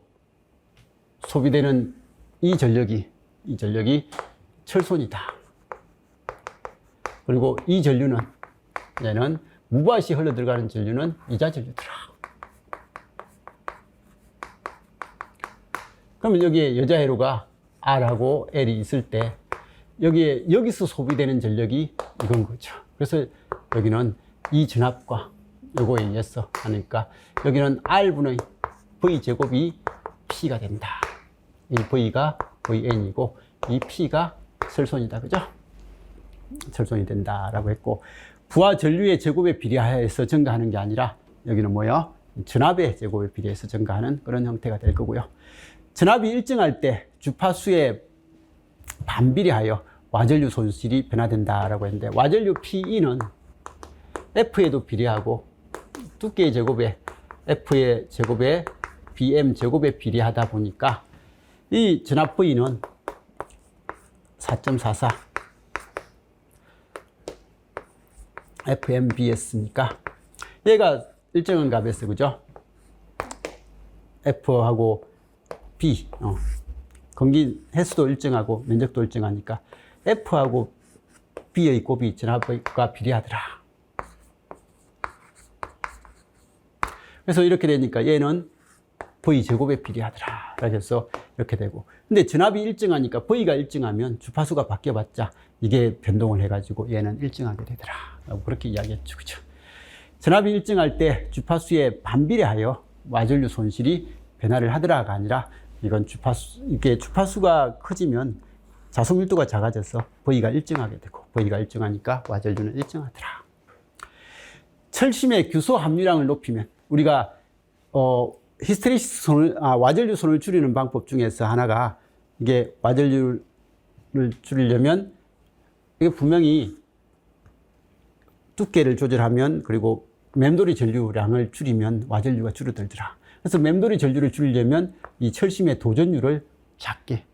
소비되는 이 전력이 철손이다. 그리고 이 전류는, 얘는 무부하시 흘러 들어가는 전류는 이자 전류더라. 그러면 여기에 여자 회로가 R하고 L이 있을 때 여기서 소비되는 전력이 이건 거죠. 그래서 여기는 이 전압과 요거에 의해서 하니까 여기는 R분의 V 제곱이 P가 된다. 이 V가 Vn이고 이 P가 철손이다. 그죠? 철손이 된다라고 했고, 부하 전류의 제곱에 비례하여서 증가하는 게 아니라 여기는 뭐요? 전압의 제곱에 비례해서 증가하는 그런 형태가 될 거고요. 전압이 일정할 때 주파수에 반비례하여 와전류 손실이 변화된다라고 했는데, 와전류 PE는 F에도 비례하고 두께의 제곱에 F의 제곱에 BM 제곱에 비례하다 보니까 이 전압 V는 4.44 FMBS니까 얘가 일정한 값에서, 그죠? F하고 B, 건기 횟수도 일정하고 면적도 일정하니까 F하고 B의 곱이 전압과 비례하더라. 그래서 이렇게 되니까 얘는 V 제곱에 비례하더라. 그래서 이렇게 되고, 근데 전압이 일정하니까 V가 일정하면 주파수가 바뀌어봤자 이게 변동을 해가지고 얘는 일정하게 되더라. 라고 그렇게 이야기했죠. 그죠? 전압이 일정할 때 주파수에 반비례하여 와전류 손실이 변화를 하더라가 아니라, 이건 이게 주파수가 커지면 자수 밀도가 작아져서 V가 일정하게 되고, V가 일정하니까 와전류는 일정하더라. 철심의 규소 함유량을 높이면, 우리가 히스테리시스 와전류 손을 줄이는 방법 중에서 하나가, 이게 와전류를 줄이려면 이게 분명히 두께를 조절하면, 그리고 맴돌이 전류량을 줄이면 와전류가 줄어들더라. 그래서 맴돌이 전류를 줄이려면 이 철심의 도전율을 작게,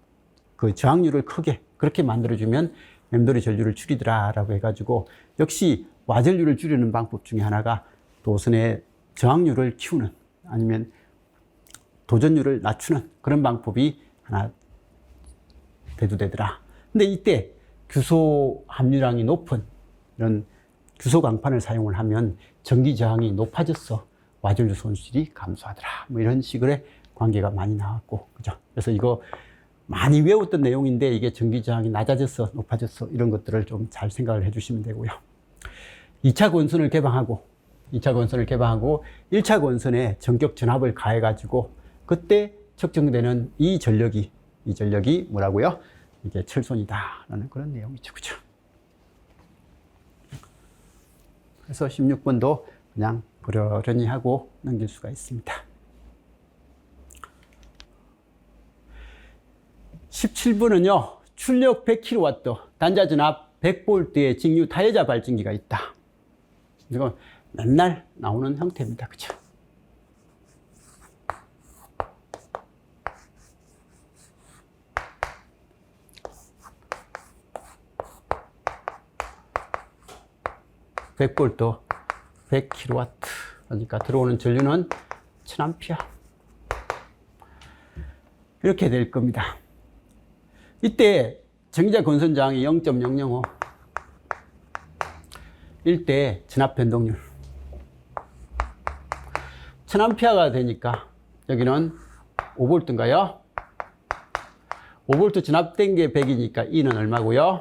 그 저항률을 크게 그렇게 만들어주면 맴돌이 전류를 줄이더라 라고 해가지고, 역시 와전류를 줄이는 방법 중에 하나가 도선의 저항률을 키우는, 아니면 도전율을 낮추는 그런 방법이 하나 대두되더라. 근데 이때 규소 함유량이 높은 이런 규소 강판을 사용을 하면 전기 저항이 높아져서 와전류 손실이 감소하더라. 뭐 이런 식의 관계가 많이 나왔고, 그죠? 그래서 이거 많이 외웠던 내용인데, 이게 전기 저항이 낮아져서 높아져서 이런 것들을 좀 잘 생각을 해주시면 되고요. 2차 권선을 개방하고 1차 권선에 전격 전압을 가해가지고 그때 측정되는 이 전력이 뭐라고요? 이게 철손이다라는 그런 내용이죠. 그죠? 그래서 16번도 그냥 그러려니 하고 넘길 수가 있습니다. 17번은요, 출력 100kW, 단자 전압 100V의 직류 타여자 발전기가 있다. 이거 맨날 나오는 형태입니다. 그죠? (100V) 100kW. 그러니까 들어오는 전류는 1000A. 이렇게 될 겁니다. 이때 전기자 건선 저항이 0.005. 일때 전압 변동률 1000A가 되니까 여기는 5V인가요? 5V 전압된 게 100이니까 E는 얼마고요?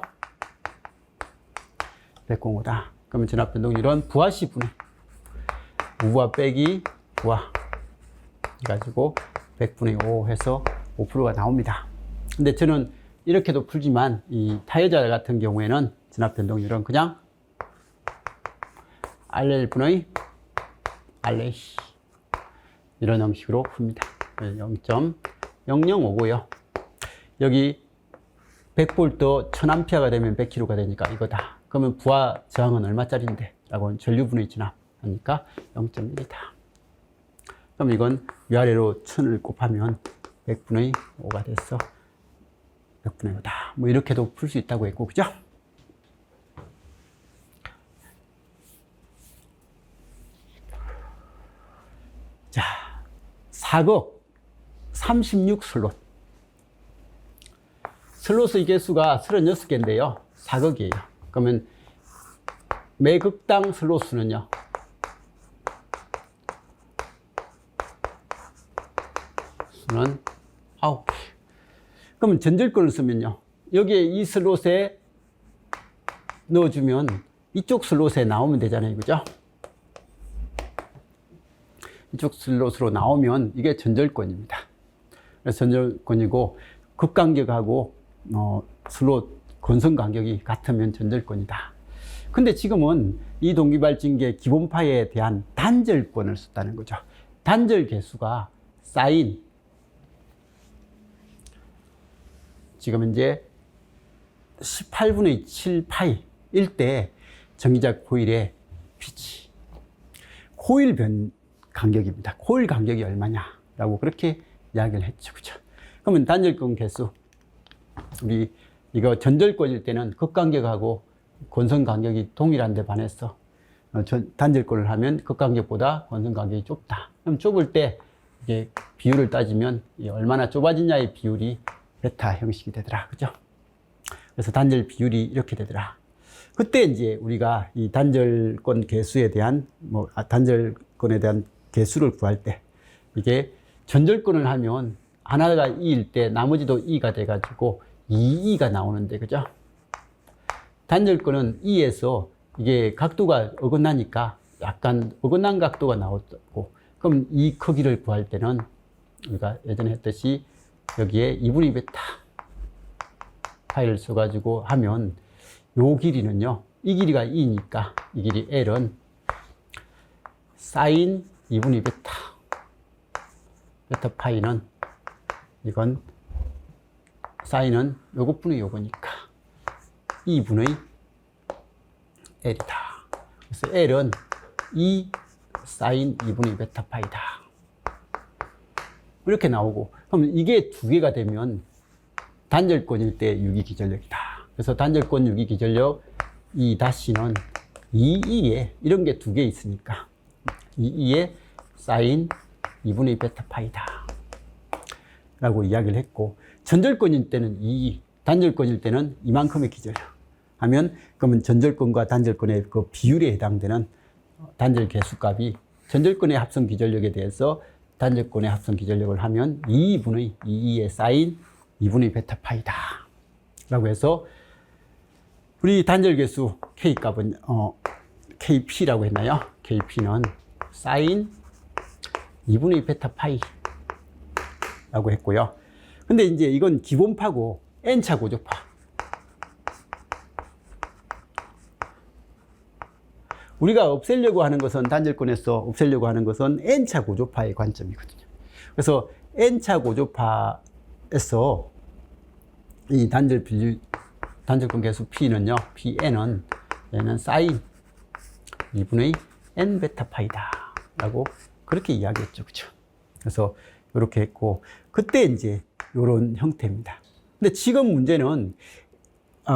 105다. 그러면 전압 변동률은 부하시 분의 무부하 빼기 부하 해가지고 100분의 5 해서 5%가 나옵니다. 근데 저는 이렇게도 풀지만 이 타여자 같은 경우에는 진압 변동률은 그냥 RL분의 RA 이런 형식으로 풉니다. 0.0059고요. 여기 100V 1000A가 되면 100kg가 되니까 이거다. 그러면 부하 저항은 얼마짜리인데? 라고 전류분의 진압 하니까 0.1이다. 그럼 이건 위아래로 1000을 곱하면 100분의 5가 됐어. 100분의 5다. 뭐 이렇게도 풀 수 있다고 했고, 그죠? 자, 사극 36 슬롯. 슬롯의 개수가 36개인데요. 사극이에요. 그러면 매 극당 슬롯 수는요. 수는 9개. 그러면 전절권을 쓰면요. 여기에 이 슬롯에 넣어주면 이쪽 슬롯에 나오면 되잖아요. 그죠? 이쪽 슬롯으로 나오면 이게 전절권입니다. 그래서 전절권이고 극간격하고 슬롯 건성 간격이 같으면 전절권이다. 근데 지금은 이 동기발진계 기본파에 대한 단절권을 썼다는 거죠. 단절 개수가 사인 지금 이제 18분의 7파이일 때 전기자 코일의 피치 코일 변 간격입니다. 코일 간격이 얼마냐라고 그렇게 이야기를 했죠. 그죠? 그러면 단절권 개수 우리 이거 전절권일 때는 극간격하고 권선 간격이 동일한 데 반해서 단절권을 하면 극간격보다 권선 간격이 좁다. 그럼 좁을 때 이게 비율을 따지면 얼마나 좁아지냐의 비율이 베타 형식이 되더라. 그죠? 그래서 단절 비율이 이렇게 되더라. 그때 이제 우리가 이 단절권 개수에 대한 단절권에 대한 개수를 구할 때 이게 전절권을 하면 하나가 2일 때 나머지도 2가 돼 가지고 2가 나오는데 그죠? 단절권은 2에서 이게 각도가 어긋나니까 약간 어긋난 각도가 나오고 그럼 이 크기를 구할 때는 우리가 예전에 했듯이 여기에 2분의 베타 파이를 써가지고 하면 요 길이는요 이 길이가 2니까 이 길이 L은 사인 2분의 베타 파이는 이건 사인은 요것분의 요거니까 2분의 L이다. 그래서 L은 2 사인 2분의 베타 파이다. 이렇게 나오고 그럼 이게 두 개가 되면 단절권일 때 유기기전력이다. 그래서 단절권 유기기전력 이 다시는 2에 이런 게 두 개 있으니까 2에 사인 2분의 베타 파이다 라고 이야기를 했고 전절권일 때는 2, 단절권일 때는 이만큼의 기전력 하면 그러면 전절권과 단절권의 그 비율에 해당되는 단절 개수값이 전절권의 합성 기전력에 대해서 단절권의 합성 기전력을 하면 2의 사인 2분의 베타 파이다 라고 해서 우리 단절 개수 K 값은 KP라고 했나요? KP는 사인 2분의 베타 파이 라고 했고요. 근데 이제 이건 기본파고 N차 고조파. 우리가 없애려고 하는 것은 단절권에서 없애려고 하는 것은 N차 고조파의 관점이거든요. 그래서 N차 고조파에서 이 단절권 개수 P는요, Pn은 얘는 사인 2분의 N 베타 파이다 라고 그렇게 이야기했죠. 그죠? 그래서 이렇게 했고, 그때 이제 이런 형태입니다. 근데 지금 문제는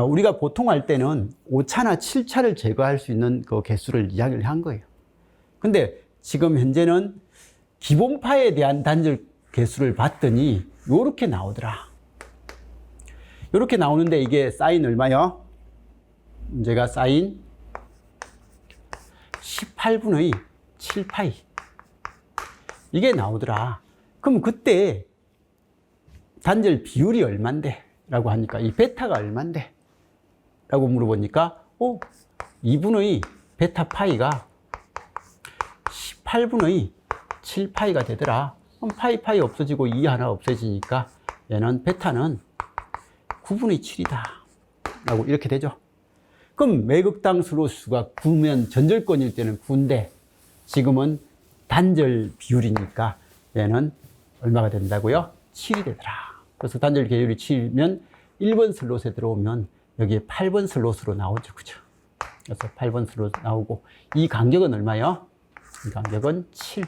우리가 보통 할 때는 5차나 7차를 제거할 수 있는 그 개수를 이야기를 한 거예요. 근데 지금 현재는 기본파에 대한 단절 개수를 봤더니 요렇게 나오더라. 요렇게 나오는데 이게 사인 얼마요? 문제가 사인 18분의 7파이 이게 나오더라. 그럼 그때 단절 비율이 얼만데? 라고 하니까 이 베타가 얼만데? 라고 물어보니까 2분의 베타 파이가 18분의 7파이가 되더라. 그럼 파이 없어지고 2 하나 없어지니까 얘는 베타는 9분의 7이다. 라고 이렇게 되죠. 그럼 매극당 슬로수가 9면 전절권일 때는 9인데 지금은 단절 비율이니까 얘는 얼마가 된다고요? 7이 되더라. 그래서 단절 계율이 7이면 1번 슬롯에 들어오면 여기에 8번 슬롯으로 나오죠. 그죠? 그래서 8번 슬롯 나오고 이 간격은 얼마요? 이 간격은 7.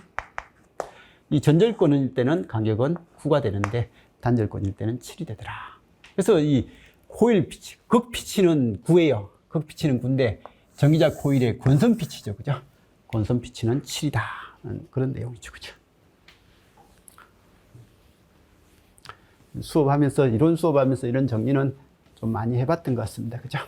이 전절권일 때는 간격은 9가 되는데 단절권일 때는 7이 되더라. 그래서 이 코일 피치, 극 피치는 9예요. 극 피치는 9인데 전기자 코일의 권선 피치죠. 그죠? 권선 피치는 7이다. 그런 내용이죠. 그죠? 수업하면서, 이론 수업하면서 이런 정리는 좀 많이 해봤던 것 같습니다. 그죠?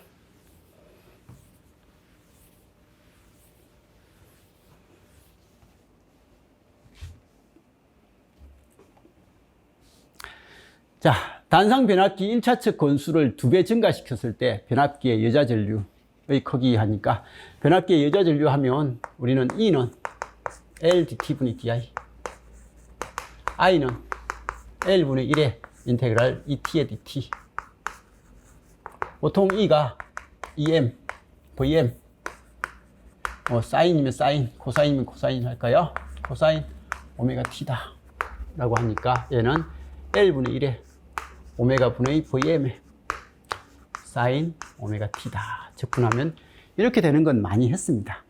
자, 단상 변압기 1차측 건수를 2배 증가시켰을 때 변압기의 여자 전류의 크기 하니까 변압기의 여자 전류 하면 우리는 E는 LdT분의 DI, I는 L분의 1의 인테그랄 ET의 DT. 보통 E가 EM, VM, 사인이면 사인, 코사인이면 코사인 할까요? 코사인 오메가 T다 라고 하니까 얘는 L분의 1의 오메가 분의 VM의 사인 오메가 T다 적분하면 이렇게 되는 건 많이 했습니다.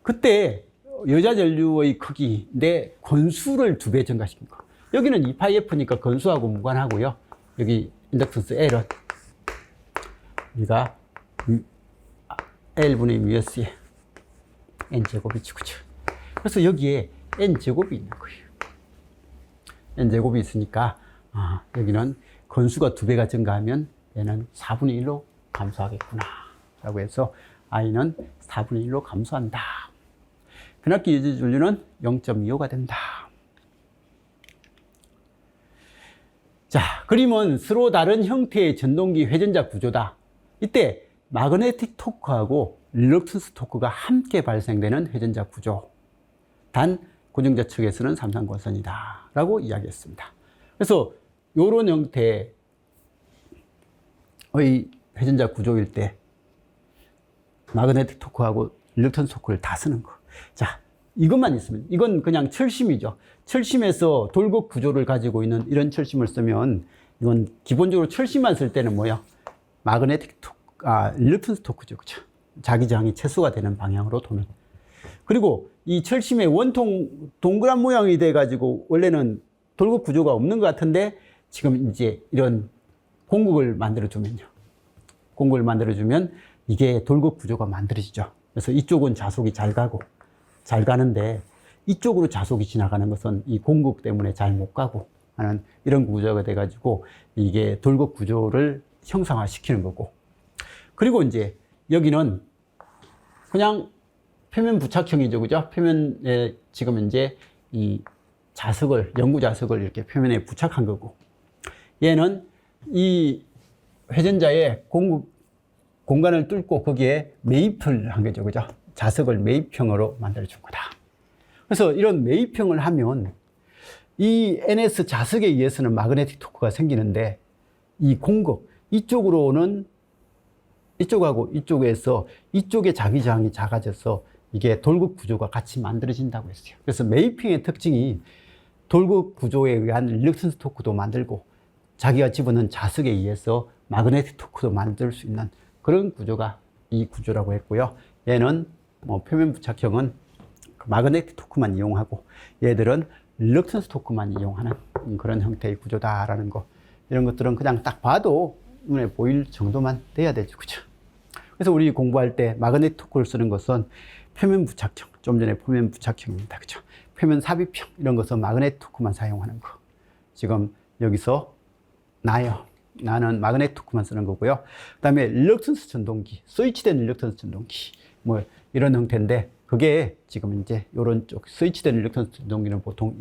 그때 여자 전류의 크기 내 건수를 2배 증가시킨 거. 여기는 2파이F니까 건수하고 무관하고요. 여기 인덕턴스 L은 우리가 L분의 뮤S의 N제곱이지. 그죠? 그래서 여기에 N제곱이 있는 거예요. N제곱이 있으니까 여기는 건수가 2배가 증가하면 얘는 4분의 1로 감소하겠구나 라고 해서 I는 4분의 1로 감소한다. 변압기 여자 전류는 0.25가 된다. 자, 그림은 서로 다른 형태의 전동기 회전자 구조다. 이때 마그네틱 토크하고 릴럭턴스 토크가 함께 발생되는 회전자 구조. 단 고정자 측에서는 삼상권선이다 라고 이야기했습니다. 그래서 이런 형태의 회전자 구조일 때 마그네틱 토크하고 릴럭턴스 토크를 다 쓰는 거. 자, 이것만 있으면, 이건 그냥 철심이죠. 철심에서 돌극 구조를 가지고 있는 이런 철심을 쓰면, 이건 기본적으로 철심만 쓸 때는 뭐예요? 마그네틱 토크, 릴럭턴스 토크죠. 그죠? 자기장이 최소가 되는 방향으로 도는. 그리고 이 철심의 원통 동그란 모양이 돼가지고 원래는 돌극 구조가 없는 것 같은데 지금 이제 이런 공극을 만들어주면요. 공극을 만들어주면 이게 돌극 구조가 만들어지죠. 그래서 이쪽은 자속이 잘 가고, 잘 가는데 이쪽으로 자속이 지나가는 것은 이 공극 때문에 잘 못 가고 하는 이런 구조가 돼가지고 이게 돌극 구조를 형상화시키는 거고. 그리고 이제 여기는 그냥 표면 부착형이죠. 그죠? 표면에 지금 이제 이 자석을, 연구 자석을 이렇게 표면에 부착한 거고. 얘는 이 회전자의 공간을 뚫고 거기에 매입을 한 거죠. 그죠? 자석을 매입형으로 만들어준 거다. 그래서 이런 매입형을 하면 이 NS 자석에 의해서는 마그네틱 토크가 생기는데 이 공극, 이쪽으로는 이쪽하고 이쪽에서 이쪽의 자기장이 작아져서 이게 돌극 구조가 같이 만들어진다고 했어요. 그래서 매입형의 특징이 돌극 구조에 의한 릴럭턴스 토크도 만들고 자기가 집어넣은 자석에 의해서 마그네틱 토크도 만들 수 있는 그런 구조가 이 구조라고 했고요. 얘는 표면 부착형은 마그네틱 토크만 이용하고 얘들은 릴럭턴스 토크만 이용하는 그런 형태의 구조다라는 거. 이런 것들은 그냥 딱 봐도 눈에 보일 정도만 돼야 되죠. 그죠? 그래서 우리 공부할 때 마그네틱 토크를 쓰는 것은 표면 부착형, 좀 전에 표면 부착형입니다. 그죠? 표면 삽입형, 이런 것은 마그네틱 토크만 사용하는 거. 지금 여기서 나는 마그네틱 토크만 쓰는 거고요. 그 다음에 릴럭턴스 전동기, 스위치된 릴럭턴스 전동기, 이런 형태인데, 그게 지금 이제 요런 쪽, 스위치된 릴럭턴스 전동기는 보통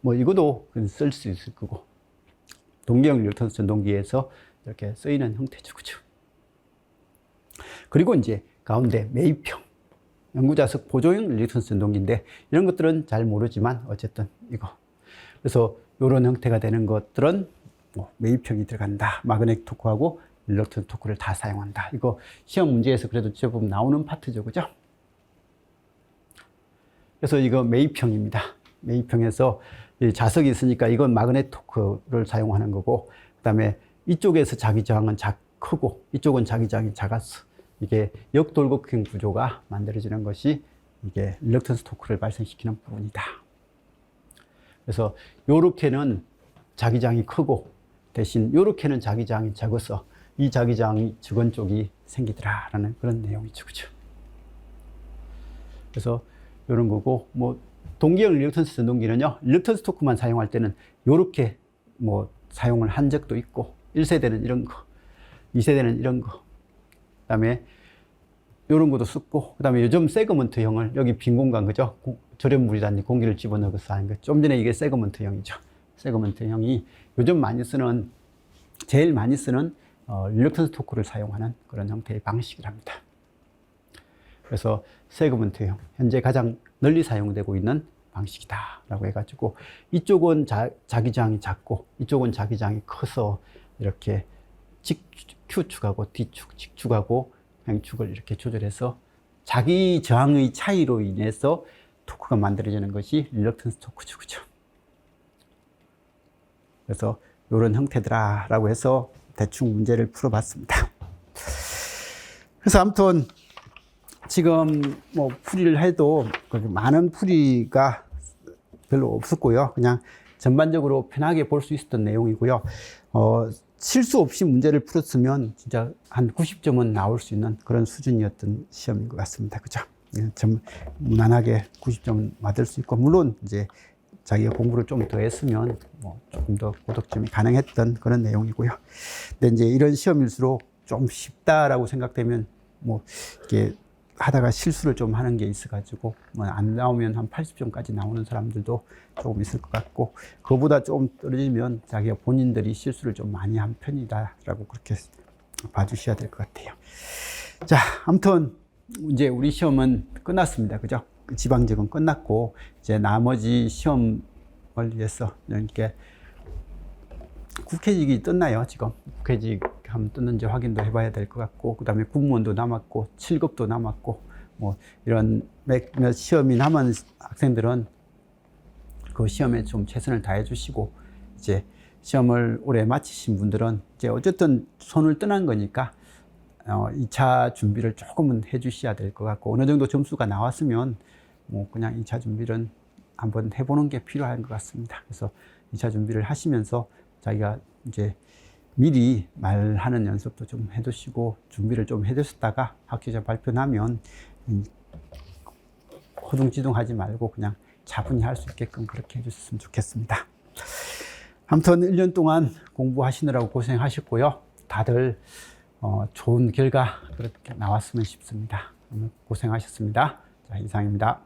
이거도 쓸 수 있을 거고, 동기형 릴럭턴스 전동기에서 이렇게 쓰이는 형태죠. 그죠? 그리고 이제 가운데 매입형, 연구자석 보조형 릴럭턴스 전동기인데, 이런 것들은 잘 모르지만, 어쨌든 이거. 그래서 요런 형태가 되는 것들은 뭐 매입형이 들어간다. 마그넷 토크하고 릴럭턴트 토크를 다 사용한다. 이거 시험 문제에서 그래도 제법 나오는 파트죠. 그죠? 그래서 이거 매입형입니다. 매입형에서 자석이 있으니까 이건 마그넷 토크를 사용하는 거고, 그 다음에 이쪽에서 자기 저항은 크고 이쪽은 자기 저항이 작았어. 이게 역돌곡형 구조가 만들어지는 것이 이게 릴럭턴스 토크를 발생시키는 부분이다. 그래서 요렇게는 자기 저항이 크고 대신 요렇게는 자기 저항이 적어서 이 자기 저항이 적은 쪽이 생기더라라는 그런 내용이죠. 그죠? 그래서 이런 거고, 뭐 동기형 릴럭턴스 전동기는요, 릴럭턴스 토크만 사용할 때는 요렇게 뭐 사용을 한 적도 있고, 1세대는 이런 거, 2세대는 이런 거, 그 다음에 요런 것도 쓰고, 그 다음에 요즘 세그먼트형을 여기 빈 공간, 그죠? 절연물이라든지 공기를 집어넣어서 하는 거. 좀 전에 이게 세그먼트형이죠. 세그먼트형이 요즘 많이 쓰는, 제일 많이 쓰는 릴럭턴스 토크를 사용하는 그런 형태의 방식이랍니다. 그래서 세그먼트형, 현재 가장 널리 사용되고 있는 방식이다라고 해가지고, 이쪽은 자기 저항이 작고 이쪽은 자기 저항이 커서 이렇게 Q축하고 D축, 직축하고 행축을 이렇게 조절해서 자기 저항의 차이로 인해서 토크가 만들어지는 것이 릴럭턴스 토크죠. 그죠? 그래서 이런 형태더라라고 해서 대충 문제를 풀어봤습니다. 그래서 아무튼 지금 뭐 풀이를 해도 많은 풀이가 별로 없었고요. 그냥 전반적으로 편하게 볼 수 있었던 내용이고요. 실수 없이 문제를 풀었으면 진짜 한 90점은 나올 수 있는 그런 수준이었던 시험인 것 같습니다. 그죠? 좀 무난하게 90점은 받을 수 있고, 물론 이제 자기가 공부를 좀 더 했으면 뭐 조금 더 고득점이 가능했던 그런 내용이고요. 근데 이제 이런 시험일수록 좀 쉽다라고 생각되면 뭐 이게 하다가 실수를 좀 하는 게 있어가지고 뭐 안 나오면 한 80점까지 나오는 사람들도 조금 있을 것 같고, 그거보다 좀 떨어지면 자기가 본인들이 실수를 좀 많이 한 편이다라고 그렇게 봐주셔야 될 것 같아요. 자, 아무튼 이제 우리 시험은 끝났습니다. 그죠? 지방직은 끝났고, 이제 나머지 시험을 위해서 이렇게 국회직이 떴나요? 지금 국회직 한번 떴는지 확인도 해봐야 될 것 같고, 그 다음에 공무원도 남았고 7급도 남았고, 뭐 이런 몇 시험이 남은 학생들은 그 시험에 좀 최선을 다해 주시고, 이제 시험을 올해 마치신 분들은 이제 어쨌든 손을 떠난 거니까 2차 준비를 조금은 해 주셔야 될 것 같고, 어느 정도 점수가 나왔으면 뭐 그냥 2차 준비를 한번 해보는 게 필요한 것 같습니다. 그래서 2차 준비를 하시면서 자기가 이제 미리 말하는 연습도 좀 해두시고 준비를 좀 해두셨다가 학교에서 발표 나면 허둥지둥하지 말고 그냥 차분히 할 수 있게끔 그렇게 해주셨으면 좋겠습니다. 아무튼 1년 동안 공부하시느라고 고생하셨고요. 다들 좋은 결과 그렇게 나왔으면 싶습니다. 오늘 고생하셨습니다. 자, 이상입니다.